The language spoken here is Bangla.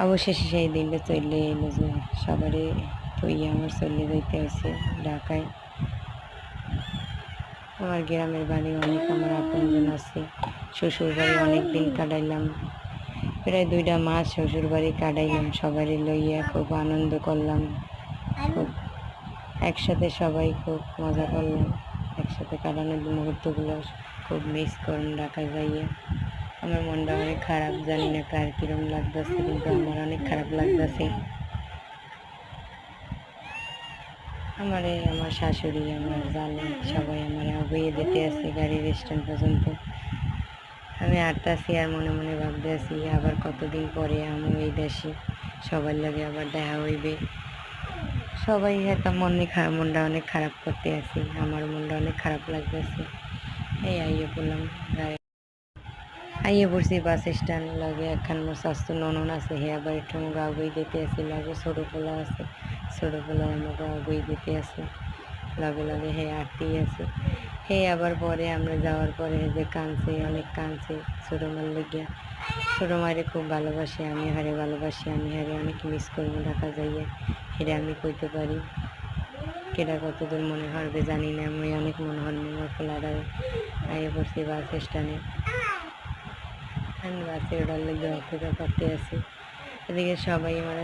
অবশেষে সেই দিনটা চলে এলো যে সবারই থইয়া আমার চলে যাইতে হয়েছে ঢাকায়। আমার গ্রামের বাড়ি অনেক আমার আপনজন আছে, শ্বশুর বাড়ি অনেক দিন কাটাইলাম, প্রায় 2টা মাস শ্বশুর বাড়ি কাটাইলাম, সবারই লইয়া খুব আনন্দ করলাম, খুব একসাথে সবাই খুব মজা করলাম, একসাথে কাটানোর মুহূর্তগুলো খুব মিস করুন ঢাকায় যাইয়া। আমার মনটা অনেক খারাপ, জানি না কার কিরম লাগতেছে, কিন্তু আমার অনেক খারাপ লাগতেছে। আমার শাশুড়ি, আমার জালে সবাই আমার আগুয়ে দিতে আছে গাড়ির স্ট্যান্ড পর্যন্ত। আমি হাঁটতেছি আর মনে মনে ভাবতেছি আবার কতদিন পরে আমি এই দেশে সবার লাগে আবার দেখা হইবে। সবাই হয়তো মনটা অনেক খারাপ করতে আছি, আমার মনটা অনেক খারাপ লাগতেছে। এই আইয়ে পড়লাম গাড়ি, আইয়ে পড়ছি বাস স্ট্যান্ড। লাগে একখান মোর স্বাস্থ্য ননন আছে, হে আবার একটু আমাকে আগুই দিতে আছে। লাগে ছোটো পোলা আছে, ছোটো পোলা আমাকে আগুই দিতে আছে, লগে লগে হে আটতেই আছে। হে আবার পরে আমরা যাওয়ার পরে যে কাঁদছে, অনেক কাঁদছে ছোটো মার লেগিয়া। ছোটো মায়ের খুব ভালোবাসি, আমি হারে ভালোবাসি, আমি হারে অনেক মিস করবো ঢাকা যাইয়া। হেরে আমি কইতে পারি, কেটা কতদূর মনে হরবে জানি না, আমি অনেক মনে হর মোর পোলাটা। আইয়ে পড়ছি বাস স্ট্যান্ডে, আমি বাসে ওঠার লেগে অপেক্ষা করতে আছি। এদিকে সবাই মানে